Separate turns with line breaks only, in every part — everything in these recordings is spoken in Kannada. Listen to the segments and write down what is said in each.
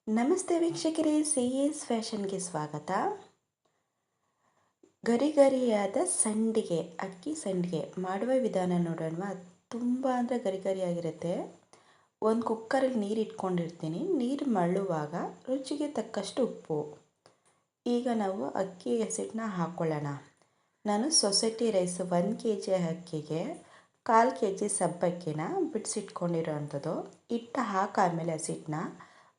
ನಮಸ್ತೆ ವೀಕ್ಷಕರೇ, ಸಿ ಎಸ್ ಫ್ಯಾಷನ್ಗೆ ಸ್ವಾಗತ. ಗರಿಗರಿಯಾದ ಸಂಡಿಗೆ, ಅಕ್ಕಿ ಸಂಡಿಗೆ ಮಾಡುವ ವಿಧಾನ ನೋಡೋಣ. ತುಂಬ ಅಂದರೆ ಗರಿಗರಿಯಾಗಿರುತ್ತೆ. ಒಂದು ಕುಕ್ಕರಲ್ಲಿ ನೀರು ಇಟ್ಕೊಂಡಿರ್ತೀನಿ. ನೀರು ಮಳ್ಳುವಾಗ ರುಚಿಗೆ ತಕ್ಕಷ್ಟು ಉಪ್ಪು. ಈಗ ನಾವು ಅಕ್ಕಿ ಹಸಿಟ್ಟನ್ನ ಹಾಕ್ಕೊಳ್ಳೋಣ. ನಾನು ಸೊಸೈಟಿ ರೈಸ್ 1 kg ಅಕ್ಕಿಗೆ 1/4 kg ಸಬ್ಬಕ್ಕಿನ ಬಿಡಿಸಿಟ್ಕೊಂಡಿರೋ ಅಂಥದ್ದು. ಹಿಟ್ಟು ಹಾಕಾದ್ಮೇಲೆ ಹಸಿಟ್ಟನ್ನ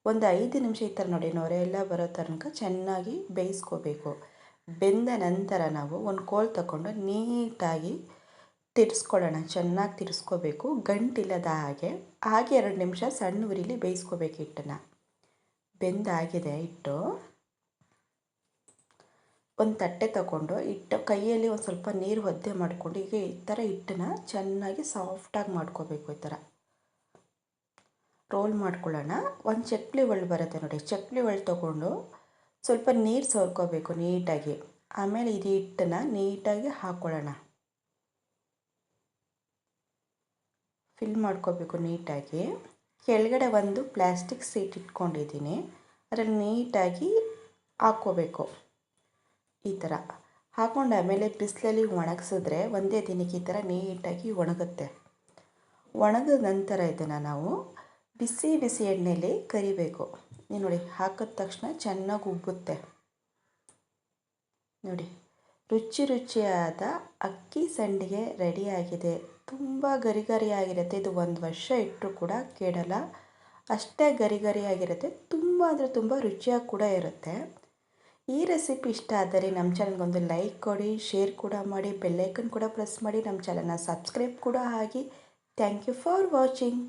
ಒಂದು 5 ನಿಮಿಷ ಈ ಥರ ನೋಡಿ, ನೊರೆ ಎಲ್ಲ ಬರೋ ತನಕ ಚೆನ್ನಾಗಿ ಬೇಯಿಸ್ಕೋಬೇಕು. ಬೆಂದ ನಂತರ ನಾವು ಒಂದು ಕೋಲು ತಗೊಂಡು ನೀಟಾಗಿ ತಿರ್ಸ್ಕೊಳ್ಳೋಣ. ಚೆನ್ನಾಗಿ ತಿರ್ಸ್ಕೋಬೇಕು, ಗಂಟಿಲ್ಲದ ಹಾಗೆ. 2 ನಿಮಿಷ ಸಣ್ಣ ಉರಿಲಿ ಬೇಯಿಸ್ಕೋಬೇಕು ಹಿಟ್ಟನ್ನು. ಬೆಂದಾಗಿದೆ ಹಿಟ್ಟು. ಒಂದು ತಟ್ಟೆ ತಗೊಂಡು ಕೈಯಲ್ಲಿ ಒಂದು ಸ್ವಲ್ಪ ನೀರು ಒದ್ದೆ ಮಾಡಿಕೊಂಡು ಈಗ ಈ ಥರ ಹಿಟ್ಟನ್ನು ಚೆನ್ನಾಗಿ ಸಾಫ್ಟಾಗಿ ಮಾಡ್ಕೋಬೇಕು. ಈ ಥರ ರೋಲ್ ಮಾಡ್ಕೊಳ್ಳೋಣ. ಒಂದು ಚಕ್ಲಿ ಒಳ್ಳು ಬರುತ್ತೆ ನೋಡಿ, ಚಕ್ಲಿ ಒಳ್ಳು ತೊಗೊಂಡು ಸ್ವಲ್ಪ ನೀರು ಸೋರ್ಕೋಬೇಕು ನೀಟಾಗಿ. ಆಮೇಲೆ ಇದು ಹಿಟ್ಟನ್ನು ನೀಟಾಗಿ ಹಾಕ್ಕೊಳ್ಳೋಣ. ಫಿಲ್ ಮಾಡ್ಕೋಬೇಕು ನೀಟಾಗಿ. ಕೆಳಗಡೆ ಒಂದು ಪ್ಲಾಸ್ಟಿಕ್ ಸೀಟ್ ಇಟ್ಕೊಂಡಿದ್ದೀನಿ, ಅದರಲ್ಲಿ ನೀಟಾಗಿ ಹಾಕ್ಕೋಬೇಕು. ಈ ಥರ ಹಾಕ್ಕೊಂಡು ಆಮೇಲೆ ಬಿಸಿಲಲ್ಲಿ ಒಣಗಿಸಿದ್ರೆ ಒಂದೇ ದಿನಕ್ಕೆ ಈ ಥರ ನೀಟಾಗಿ ಒಣಗುತ್ತೆ. ಒಣಗಿದ ನಂತರ ಇದನ್ನು ನಾವು ಬಿಸಿ ಬಿಸಿ ಎಣ್ಣೆಯಲ್ಲಿ ಕರಿಬೇಕು. ನೀವು ನೋಡಿ, ಹಾಕಿದ ತಕ್ಷಣ ಚೆನ್ನಾಗಿ ಉಬ್ಬುತ್ತೆ ನೋಡಿ. ರುಚಿಯಾದ ಅಕ್ಕಿ ಸಂಡಿಗೆ ರೆಡಿಯಾಗಿದೆ. ತುಂಬ ಗರಿಗರಿಯಾಗಿರುತ್ತೆ. ಇದು 1 ವರ್ಷ ಇಟ್ಟರೂ ಕೂಡ ಕೆಡಲ್ಲ, ಅಷ್ಟೇ ಗರಿಗರಿಯಾಗಿರುತ್ತೆ. ತುಂಬ ಅಂದರೆ ತುಂಬ ರುಚಿಯಾಗಿ ಕೂಡ ಇರುತ್ತೆ. ಈ ರೆಸಿಪಿ ಇಷ್ಟ ಆದರೆ ನಮ್ಮ ಚಾನಲ್ಗೊಂದು ಲೈಕ್ ಕೊಡಿ, ಶೇರ್ ಕೂಡ ಮಾಡಿ, ಬೆಲ್ ಐಕನ್ ಕೂಡ ಪ್ರೆಸ್ ಮಾಡಿ, ನಮ್ಮ ಚಾನಲ್ನ ಸಬ್ಸ್ಕ್ರೈಬ್ ಕೂಡ ಆಗಿ. Thank you for watching.